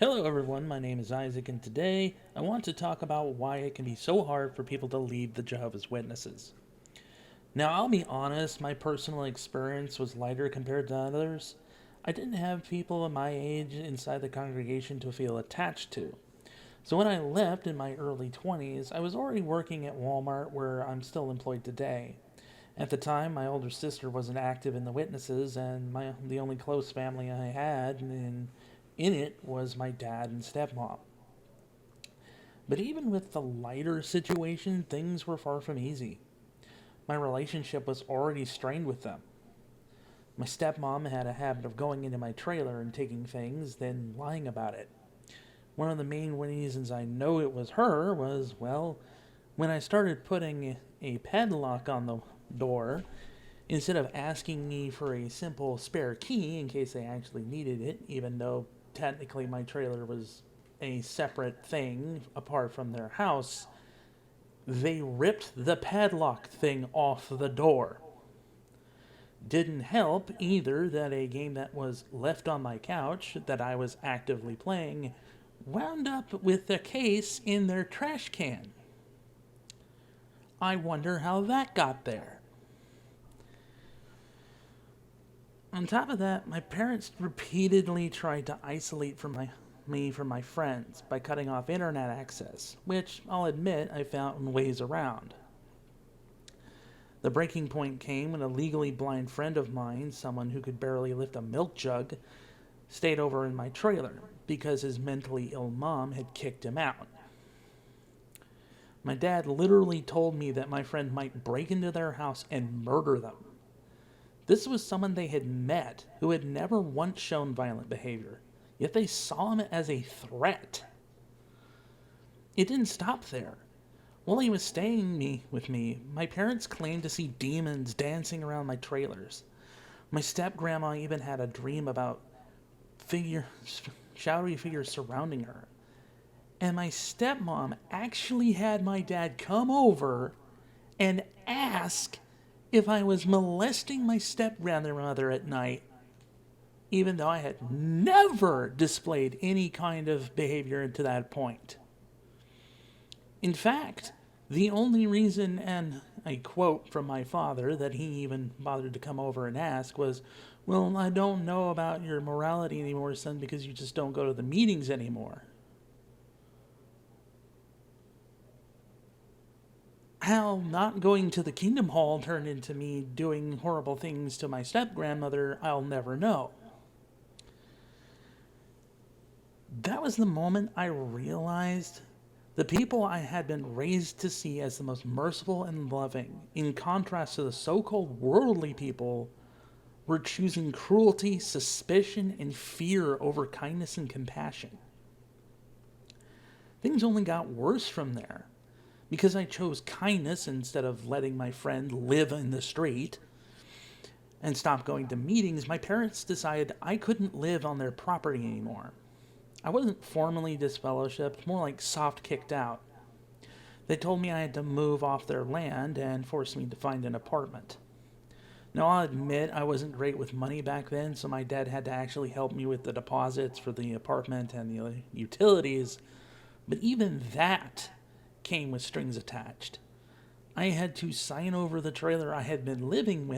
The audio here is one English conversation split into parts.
Hello, everyone. My name is Isaac, and today I want to talk about why it can be so hard for people to leave the Jehovah's Witnesses. Now, I'll be honest, my personal experience was lighter compared to others. I didn't have people of my age inside the congregation to feel attached to. So when I left in my early 20s, I was already working at Walmart, where I'm still employed today. At the time, my older sister wasn't active in the witnesses, and the only close family I had in it was my dad and stepmom. But even with the lighter situation, things were far from easy. My relationship was already strained with them. My stepmom had a habit of going into my trailer and taking things, then lying about it. One of the main reasons I know it was her was, well, when I started putting a padlock on the door, instead of asking me for a simple spare key in case they actually needed it, even though technically my trailer was a separate thing apart from their house, they ripped the padlock thing off the door. Didn't help either that a game that was left on my couch that I was actively playing wound up with the case in their trash can. I wonder how that got there. On top of that, my parents repeatedly tried to isolate me from my friends by cutting off internet access, which I'll admit I found ways around. The breaking point came when a legally blind friend of mine, someone who could barely lift a milk jug, stayed over in my trailer because his mentally ill mom had kicked him out. My dad literally told me that my friend might break into their house and murder them. This was someone they had met who had never once shown violent behavior, yet they saw him as a threat. It didn't stop there. While he was staying with me, my parents claimed to see demons dancing around my trailers. My step-grandma even had a dream about shadowy figures surrounding her. And my stepmom actually had my dad come over and ask if I was molesting my step-grandmother at night, even though I had never displayed any kind of behavior to that point. In fact, the only reason, and I quote from my father, that he even bothered to come over and ask was, well, I don't know about your morality anymore, son, because you just don't go to the meetings anymore. How not going to the Kingdom Hall turned into me doing horrible things to my step-grandmother, I'll never know. That was the moment I realized the people I had been raised to see as the most merciful and loving, in contrast to the so-called worldly people, were choosing cruelty, suspicion, and fear over kindness and compassion. Things only got worse from there. Because I chose kindness instead of letting my friend live in the street and stop going to meetings, my parents decided I couldn't live on their property anymore. I wasn't formally disfellowshipped, more like soft kicked out. They told me I had to move off their land and forced me to find an apartment. Now, I'll admit I wasn't great with money back then, so my dad had to actually help me with the deposits for the apartment and the utilities, but even that came with strings attached. I had to sign over the trailer I had been living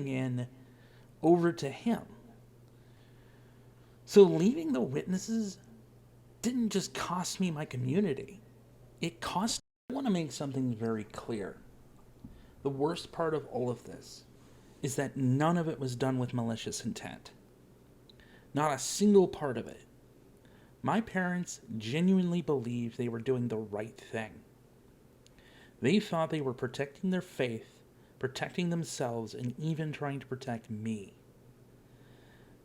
in, over to him. So leaving the witnesses didn't just cost me my community. I want to make something very clear. The worst part of all of this is that none of it was done with malicious intent. Not a single part of it. My parents genuinely believed they were doing the right thing. They thought they were protecting their faith, protecting themselves, and even trying to protect me.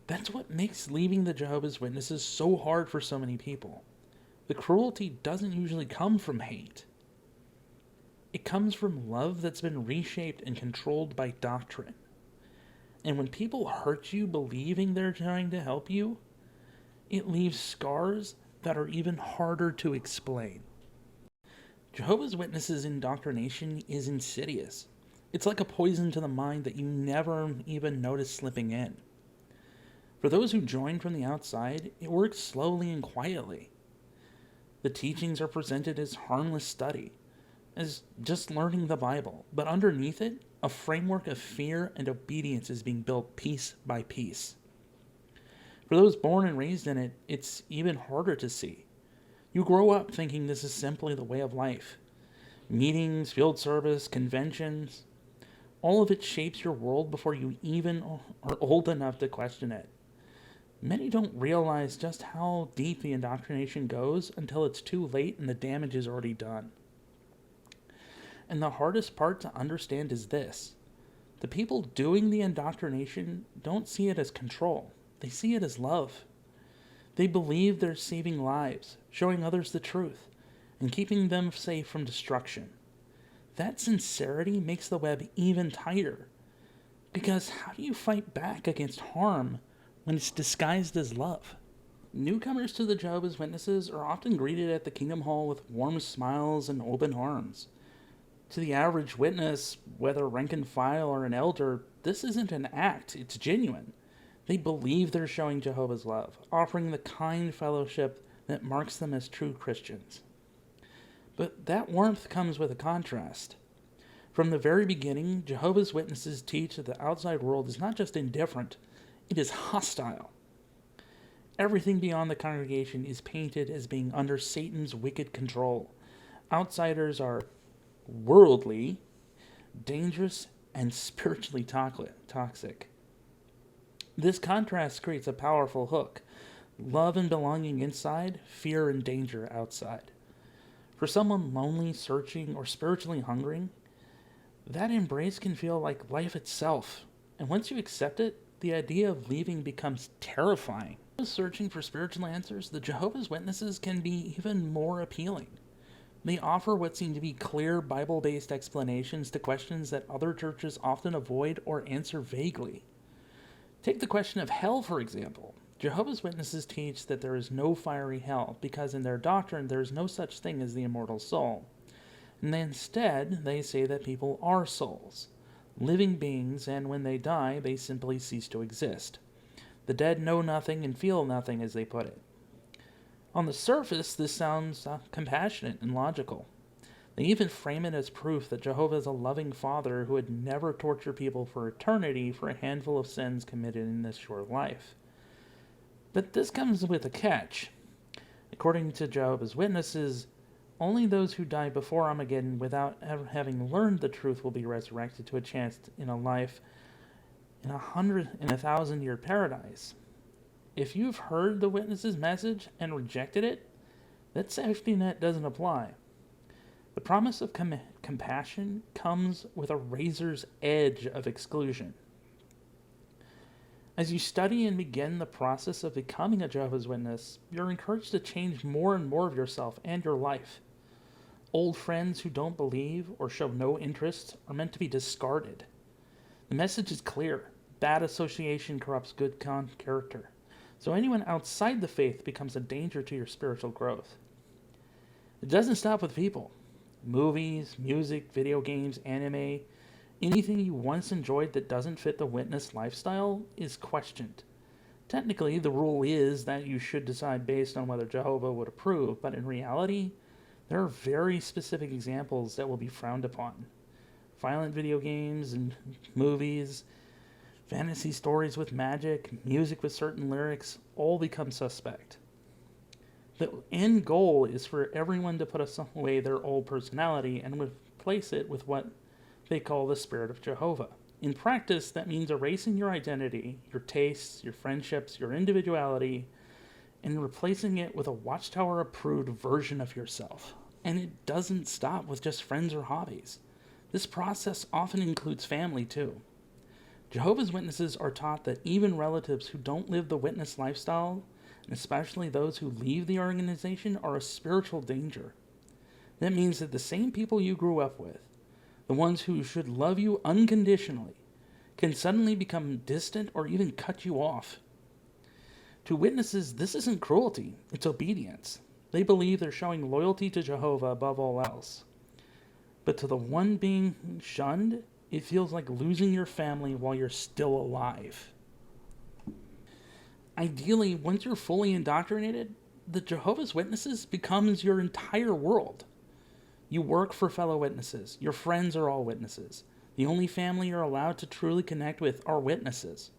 That's what makes leaving the Jehovah's Witnesses so hard for so many people. The cruelty doesn't usually come from hate. It comes from love that's been reshaped and controlled by doctrine. And when people hurt you believing they're trying to help you, it leaves scars that are even harder to explain. Jehovah's Witnesses' indoctrination is insidious. It's like a poison to the mind that you never even notice slipping in. For those who join from the outside, it works slowly and quietly. The teachings are presented as harmless study, as just learning the Bible, but underneath it, a framework of fear and obedience is being built piece by piece. For those born and raised in it, it's even harder to see. You grow up thinking this is simply the way of life. Meetings, field service, conventions, all of it shapes your world before you even are old enough to question it. Many don't realize just how deep the indoctrination goes until it's too late and the damage is already done. And the hardest part to understand is this. The people doing the indoctrination don't see it as control. They see it as love. They believe they're saving lives, showing others the truth, and keeping them safe from destruction. That sincerity makes the web even tighter. Because how do you fight back against harm when it's disguised as love? Newcomers to the Jehovah's Witnesses are often greeted at the Kingdom Hall with warm smiles and open arms. To the average witness, whether rank and file or an elder, this isn't an act, it's genuine. They believe they're showing Jehovah's love, offering the kind fellowship that marks them as true Christians. But that warmth comes with a contrast. From the very beginning, Jehovah's Witnesses teach that the outside world is not just indifferent, it is hostile. Everything beyond the congregation is painted as being under Satan's wicked control. Outsiders are worldly, dangerous, and spiritually toxic. This contrast creates a powerful hook. Love and belonging inside, fear and danger outside. For someone lonely, searching, or spiritually hungering, that embrace can feel like life itself. And once you accept it, the idea of leaving becomes terrifying. Searching for spiritual answers, the Jehovah's Witnesses can be even more appealing. They offer what seem to be clear Bible-based explanations to questions that other churches often avoid or answer vaguely. Take the question of hell, for example. Jehovah's Witnesses teach that there is no fiery hell because in their doctrine there is no such thing as the immortal soul. And instead, they say that people are souls, living beings, and when they die, they simply cease to exist. The dead know nothing and feel nothing, as they put it. On the surface, this sounds compassionate and logical. They even frame it as proof that Jehovah is a loving father who would never torture people for eternity for a handful of sins committed in this short life. But this comes with a catch. According to Jehovah's Witnesses, only those who die before Armageddon without ever having learned the truth will be resurrected to a chance in a life in 1,000-year paradise. If you've heard the witness's message and rejected it, that safety net doesn't apply. The promise of compassion comes with a razor's edge of exclusion. As you study and begin the process of becoming a Jehovah's Witness, you're encouraged to change more and more of yourself and your life. Old friends who don't believe or show no interest are meant to be discarded. The message is clear. Bad association corrupts good character. So anyone outside the faith becomes a danger to your spiritual growth. It doesn't stop with people. Movies, music, video games, anime, anything you once enjoyed that doesn't fit the witness lifestyle is questioned. Technically, the rule is that you should decide based on whether Jehovah would approve, but in reality, there are very specific examples that will be frowned upon. Violent video games and movies, fantasy stories with magic, music with certain lyrics, all become suspect. The end goal is for everyone to put away their old personality and replace it with what they call the Spirit of Jehovah. In practice, that means erasing your identity, your tastes, your friendships, your individuality, and replacing it with a Watchtower-approved version of yourself. And it doesn't stop with just friends or hobbies. This process often includes family, too. Jehovah's Witnesses are taught that even relatives who don't live the witness lifestyle, and especially those who leave the organization, are a spiritual danger. That means that the same people you grew up with, the ones who should love you unconditionally, can suddenly become distant or even cut you off. To witnesses, this isn't cruelty, it's obedience. They believe they're showing loyalty to Jehovah above all else. But to the one being shunned, it feels like losing your family while you're still alive. Ideally, once you're fully indoctrinated, the Jehovah's Witnesses becomes your entire world. You work for fellow witnesses. Your friends are all witnesses. The only family you're allowed to truly connect with are witnesses.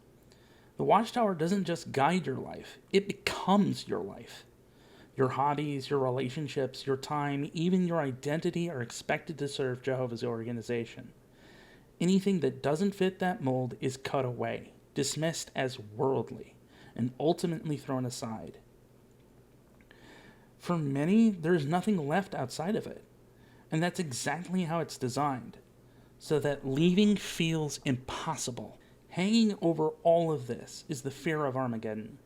The Watchtower doesn't just guide your life, it becomes your life. Your hobbies, your relationships, your time, even your identity are expected to serve Jehovah's organization. Anything that doesn't fit that mold is cut away, dismissed as worldly, and ultimately thrown aside. For many, there's nothing left outside of it, and that's exactly how it's designed, so that leaving feels impossible. Hanging over all of this is the fear of Armageddon.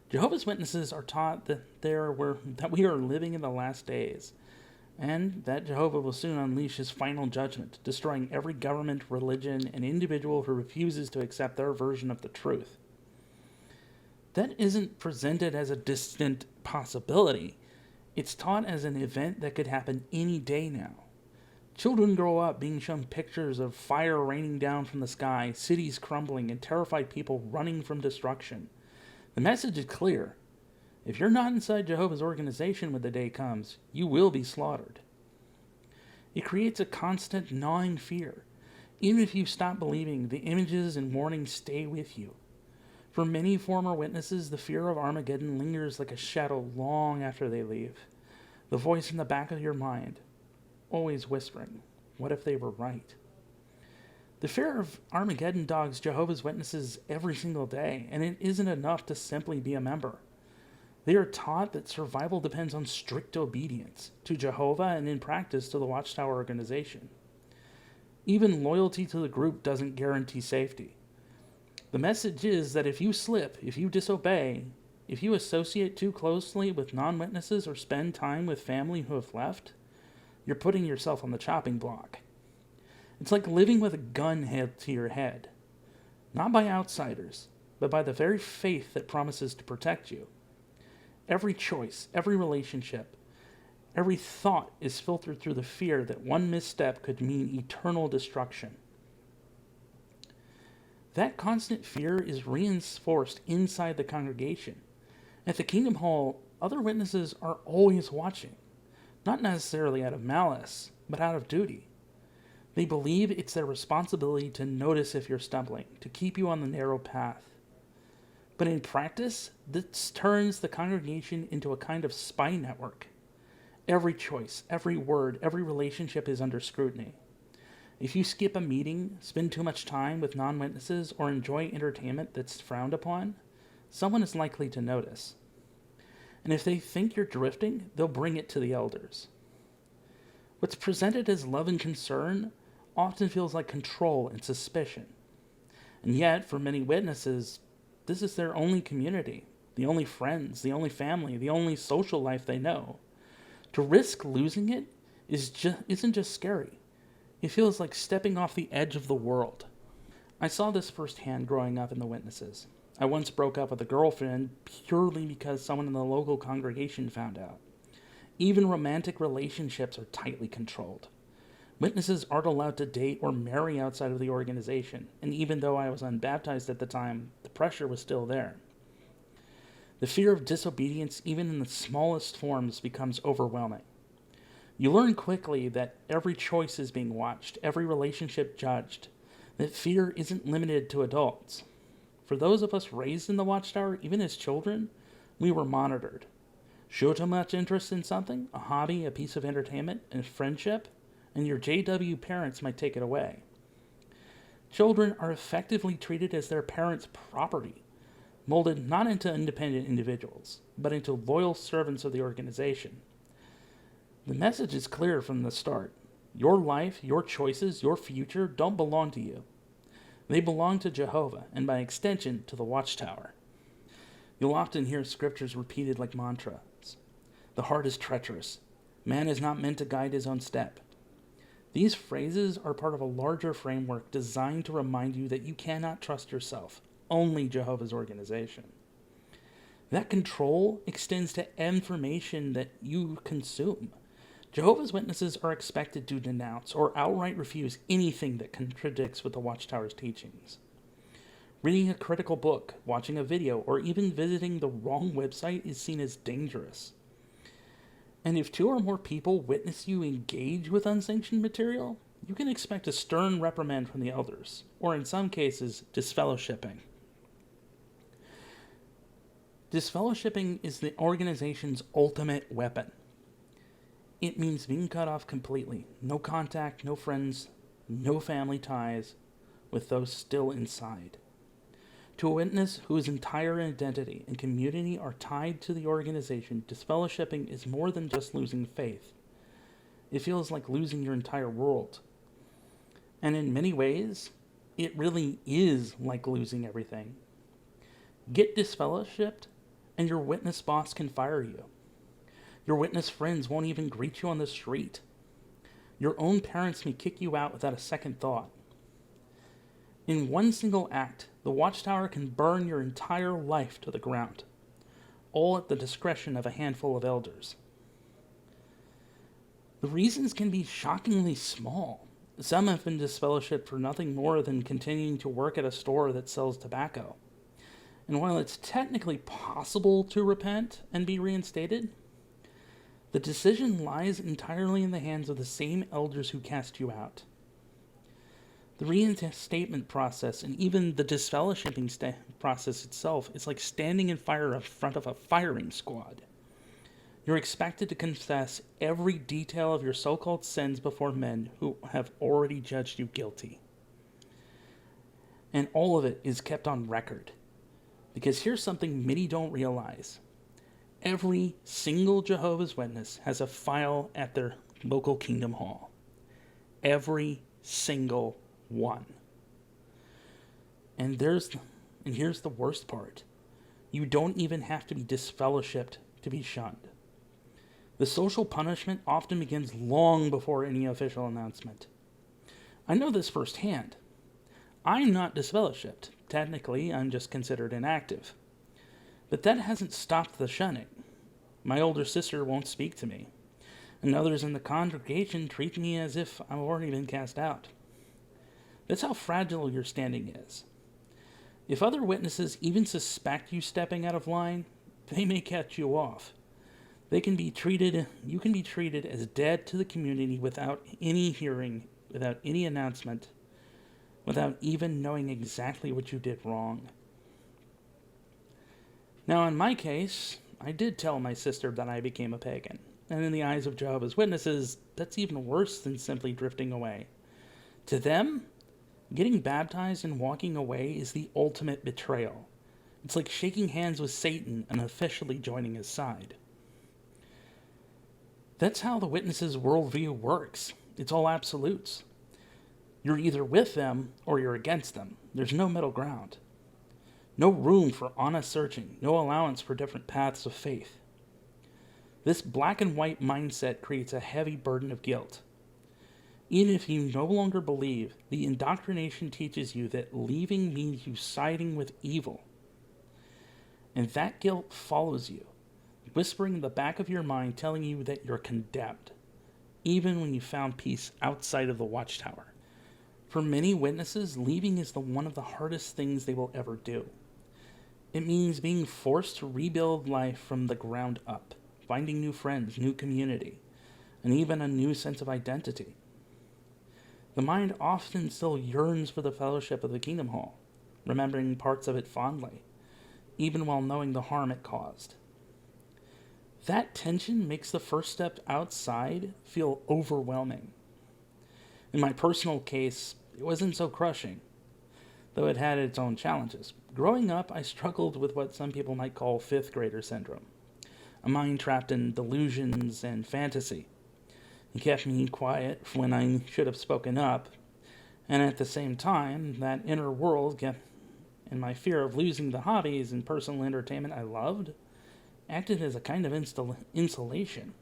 Jehovah's Witnesses are taught that we are living in the last days, and that Jehovah will soon unleash his final judgment, destroying every government, religion, and individual who refuses to accept their version of the truth. That isn't presented as a distant possibility. It's taught as an event that could happen any day now. Children grow up being shown pictures of fire raining down from the sky, cities crumbling, and terrified people running from destruction. The message is clear. If you're not inside Jehovah's organization when the day comes, you will be slaughtered. It creates a constant gnawing fear. Even if you stop believing, the images and warnings stay with you. For many former witnesses, the fear of Armageddon lingers like a shadow long after they leave. The voice in the back of your mind, always whispering, what if they were right? The fear of Armageddon dogs Jehovah's Witnesses every single day, and it isn't enough to simply be a member. They are taught that survival depends on strict obedience to Jehovah and in practice to the Watchtower organization. Even loyalty to the group doesn't guarantee safety. The message is that if you slip, if you disobey, if you associate too closely with non-witnesses or spend time with family who have left, you're putting yourself on the chopping block. It's like living with a gun held to your head, not by outsiders, but by the very faith that promises to protect you. Every choice, every relationship, every thought is filtered through the fear that one misstep could mean eternal destruction. That constant fear is reinforced inside the congregation. At the Kingdom Hall, other witnesses are always watching, not necessarily out of malice, but out of duty. They believe it's their responsibility to notice if you're stumbling, to keep you on the narrow path. But in practice, this turns the congregation into a kind of spy network. Every choice, every word, every relationship is under scrutiny. If you skip a meeting, spend too much time with non-witnesses, or enjoy entertainment that's frowned upon, someone is likely to notice. And if they think you're drifting, they'll bring it to the elders. What's presented as love and concern often feels like control and suspicion. And yet, for many witnesses, this is their only community, the only friends, the only family, the only social life they know. To risk losing it isn't just scary. It feels like stepping off the edge of the world. I saw this firsthand growing up in the witnesses. I once broke up with a girlfriend purely because someone in the local congregation found out. Even romantic relationships are tightly controlled. Witnesses aren't allowed to date or marry outside of the organization, and even though I was unbaptized at the time, the pressure was still there. The fear of disobedience, even in the smallest forms, becomes overwhelming. You learn quickly that every choice is being watched, every relationship judged, that fear isn't limited to adults. For those of us raised in the Watchtower, even as children, we were monitored. Show too much interest in something, a hobby, a piece of entertainment, a friendship, and your JW parents might take it away. Children are effectively treated as their parents' property, molded not into independent individuals, but into loyal servants of the organization. The message is clear from the start. Your life, your choices, your future don't belong to you. They belong to Jehovah, and by extension, to the Watchtower. You'll often hear scriptures repeated like mantras. The heart is treacherous. Man is not meant to guide his own step. These phrases are part of a larger framework designed to remind you that you cannot trust yourself, only Jehovah's organization. That control extends to information that you consume. Jehovah's Witnesses are expected to denounce or outright refuse anything that contradicts with the Watchtower's teachings. Reading a critical book, watching a video, or even visiting the wrong website is seen as dangerous. And if 2 or more people witness you engage with unsanctioned material, you can expect a stern reprimand from the elders, or in some cases, disfellowshipping. Disfellowshipping is the organization's ultimate weapon. It means being cut off completely. No contact, no friends, no family ties with those still inside. To a witness whose entire identity and community are tied to the organization, disfellowshipping is more than just losing faith. It feels like losing your entire world. And in many ways, it really is like losing everything. Get disfellowshipped, and your witness boss can fire you. Your witness friends won't even greet you on the street. Your own parents may kick you out without a second thought. In one single act, the Watchtower can burn your entire life to the ground, all at the discretion of a handful of elders. The reasons can be shockingly small. Some have been disfellowshipped for nothing more than continuing to work at a store that sells tobacco. And while it's technically possible to repent and be reinstated, the decision lies entirely in the hands of the same elders who cast you out. The reinstatement process and even the disfellowshipping process itself is like standing in fire in front of a firing squad. You're expected to confess every detail of your so-called sins before men who have already judged you guilty. And all of it is kept on record. Because here's something many don't realize. Every single Jehovah's Witness has a file at their local Kingdom Hall. Every single one. And here's the worst part. You don't even have to be disfellowshipped to be shunned. The social punishment often begins long before any official announcement. I know this firsthand. I'm not disfellowshipped. Technically, I'm just considered inactive. But that hasn't stopped the shunning. My older sister won't speak to me, and others in the congregation treat me as if I've already been cast out. That's how fragile your standing is. If other witnesses even suspect you stepping out of line, they may cut you off. You can be treated as dead to the community without any hearing, without any announcement, without even knowing exactly what you did wrong. Now, in my case, I did tell my sister that I became a pagan, and in the eyes of Jehovah's Witnesses, that's even worse than simply drifting away. To them, getting baptized and walking away is the ultimate betrayal. It's like shaking hands with Satan and officially joining his side. That's how the Witnesses' worldview works. It's all absolutes. You're either with them or you're against them. There's no middle ground. No room for honest searching. No allowance for different paths of faith. This black and white mindset creates a heavy burden of guilt. Even if you no longer believe, the indoctrination teaches you that leaving means you siding with evil. And that guilt follows you, whispering in the back of your mind, telling you that you're condemned, even when you found peace outside of the Watchtower. For many witnesses, leaving is one of the hardest things they will ever do. It means being forced to rebuild life from the ground up, finding new friends, new community, and even a new sense of identity. The mind often still yearns for the fellowship of the Kingdom Hall, remembering parts of it fondly, even while knowing the harm it caused. That tension makes the first step outside feel overwhelming. In my personal case, it wasn't so crushing, though it had its own challenges. Growing up, I struggled with what some people might call fifth grader syndrome, a mind trapped in delusions and fantasy. It kept me quiet when I should have spoken up, and at the same time, that inner world and my fear of losing the hobbies and personal entertainment I loved acted as a kind of insulation.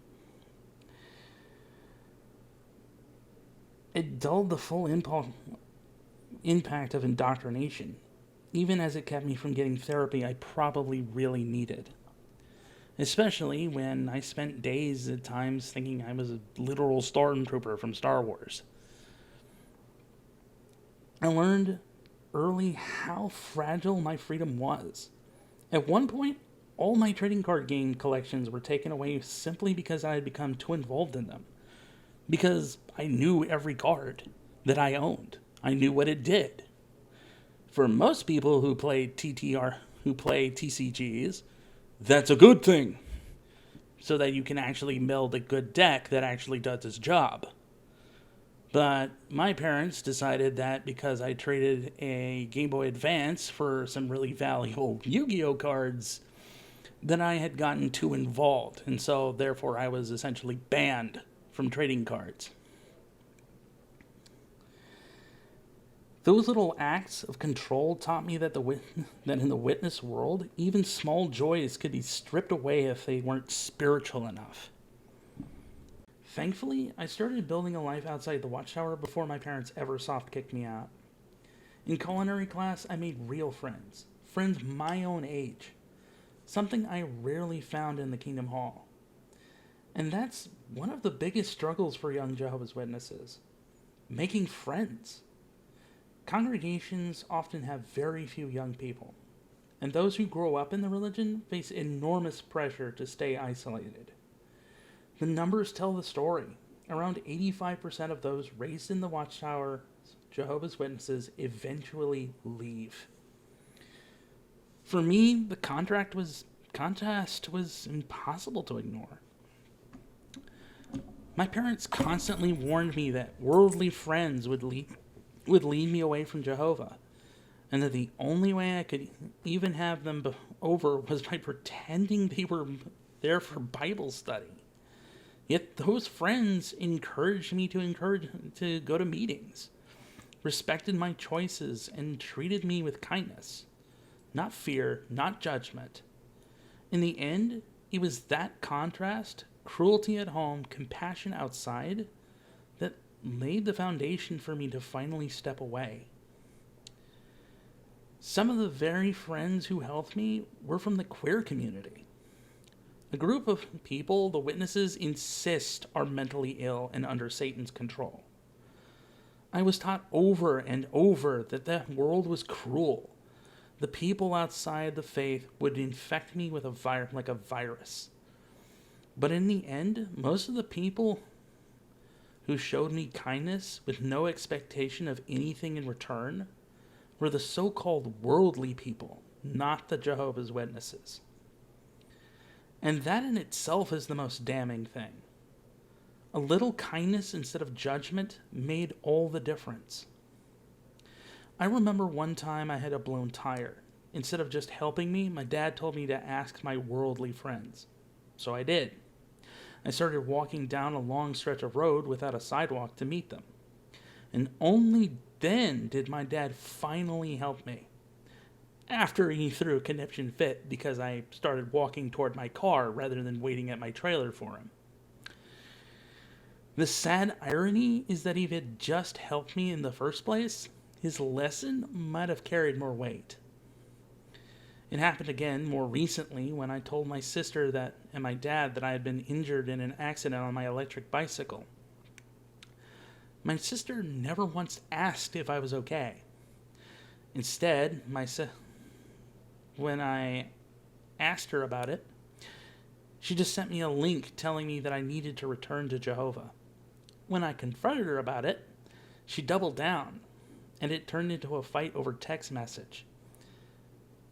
It dulled the full impact of indoctrination, even as it kept me from getting therapy I probably really needed. Especially when I spent days at times thinking I was a literal stormtrooper from Star Wars. I learned early how fragile my freedom was. At one point, all my trading card game collections were taken away simply because I had become too involved in them. Because I knew every card that I owned. I knew what it did. For most people who play TCGs, that's a good thing. So that you can actually build a good deck that actually does its job. But my parents decided that because I traded a Game Boy Advance for some really valuable Yu-Gi-Oh cards, that I had gotten too involved. And so, therefore, I was essentially banned from trading cards. Those little acts of control taught me that that in the witness world, even small joys could be stripped away if they weren't spiritual enough. Thankfully, I started building a life outside the Watchtower before my parents ever soft-kicked me out. In culinary class, I made real friends. Friends my own age. Something I rarely found in the Kingdom Hall. And that's one of the biggest struggles for young Jehovah's Witnesses. Making friends. Congregations often have very few young people. And those who grow up in the religion face enormous pressure to stay isolated. The numbers tell the story. Around 85% of those raised in the Watchtower, Jehovah's Witnesses, eventually leave. For me, the contrast was impossible to ignore. My parents constantly warned me that worldly friends would lead me away from Jehovah, and that the only way I could even have them over was by pretending they were there for Bible study. Yet those friends encouraged me to go to meetings, respected my choices, and treated me with kindness. Not fear, not judgment. In the end, it was that contrast, cruelty at home, compassion outside, that laid the foundation for me to finally step away. Some of the very friends who helped me were from the queer community. A group of people the witnesses insist are mentally ill and under Satan's control. I was taught over and over that the world was cruel. The people outside the faith would infect me with like a virus. But in the end, most of the people who showed me kindness with no expectation of anything in return were the so-called worldly people, not the Jehovah's Witnesses. And that in itself is the most damning thing. A little kindness instead of judgment made all the difference. I remember one time I had a blown tire. Instead of just helping me, my dad told me to ask my worldly friends. So I did. I started walking down a long stretch of road without a sidewalk to meet them. And only then did my dad finally help me. After he threw a conniption fit because I started walking toward my car rather than waiting at my trailer for him. The sad irony is that if he had just helped me in the first place, his lesson might have carried more weight. It happened again more recently when I told my sister and my dad that I had been injured in an accident on my electric bicycle. My sister never once asked if I was okay. Instead, when I asked her about it, she just sent me a link telling me that I needed to return to Jehovah. When I confronted her about it, she doubled down, and it turned into a fight over text message.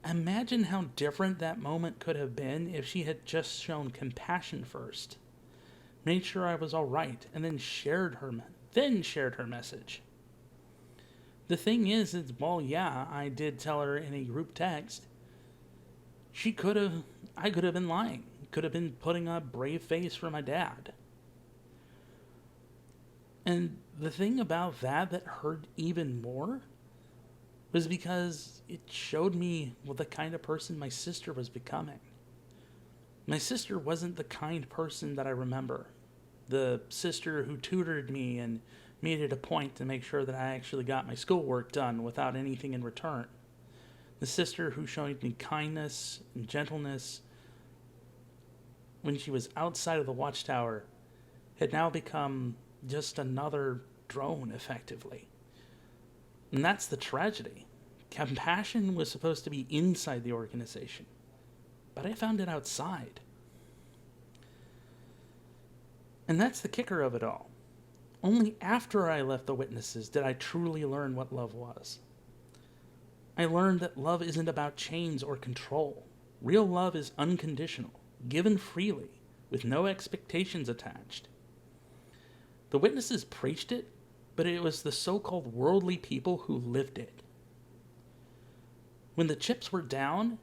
Imagine how different that moment could have been if she had just shown compassion first, made sure I was all right, and then shared her message. The thing is, I did tell her in a group text. I could have been lying. Could have been putting a brave face for my dad. And the thing about that hurt even more was because it showed me what the kind of person my sister was becoming. My sister wasn't the kind person that I remember. The sister who tutored me and made it a point to make sure that I actually got my schoolwork done without anything in return. The sister who showed me kindness and gentleness when she was outside of the Watchtower had now become just another drone, effectively. And that's the tragedy. Compassion was supposed to be inside the organization, but I found it outside. And that's the kicker of it all. Only after I left the witnesses did I truly learn what love was. I learned that love isn't about chains or control. Real love is unconditional, given freely, with no expectations attached. The witnesses preached it, but it was the so-called worldly people who lived it. When the chips were down,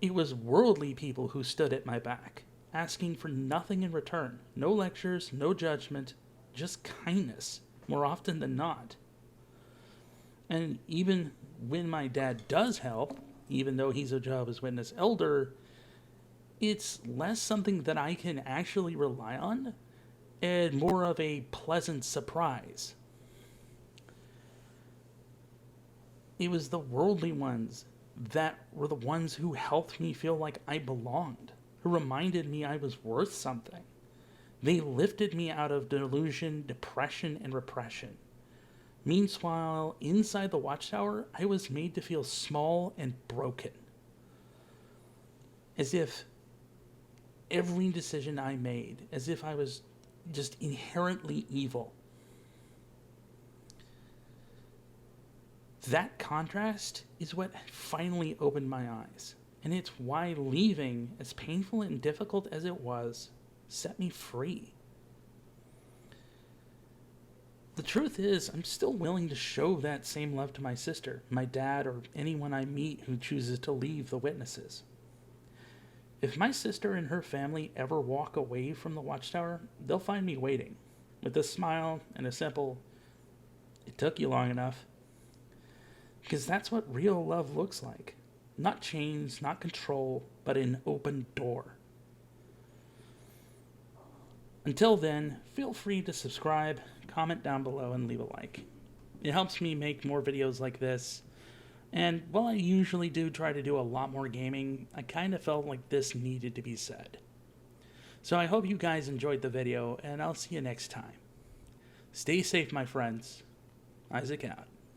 it was worldly people who stood at my back, asking for nothing in return. No lectures, no judgment, just kindness, more often than not. And even when my dad does help, even though he's a Jehovah's Witness elder, it's less something that I can actually rely on and more of a pleasant surprise. It was the worldly ones that were the ones who helped me feel like I belonged, who reminded me I was worth something. They lifted me out of delusion, depression, and repression. Meanwhile, inside the Watchtower, I was made to feel small and broken. As if every decision I made, as if I was just inherently evil. That contrast is what finally opened my eyes, and it's why leaving, as painful and difficult as it was, set me free. The truth is, I'm still willing to show that same love to my sister, my dad, or anyone I meet who chooses to leave the witnesses. If my sister and her family ever walk away from the Watchtower, they'll find me waiting, with a smile and a simple, "It took you long enough." Because that's what real love looks like. Not chains, not control, but an open door. Until then, feel free to subscribe, comment down below, and leave a like. It helps me make more videos like this. And while I usually do try to do a lot more gaming, I kind of felt like this needed to be said. So I hope you guys enjoyed the video, and I'll see you next time. Stay safe, my friends. Isaac out.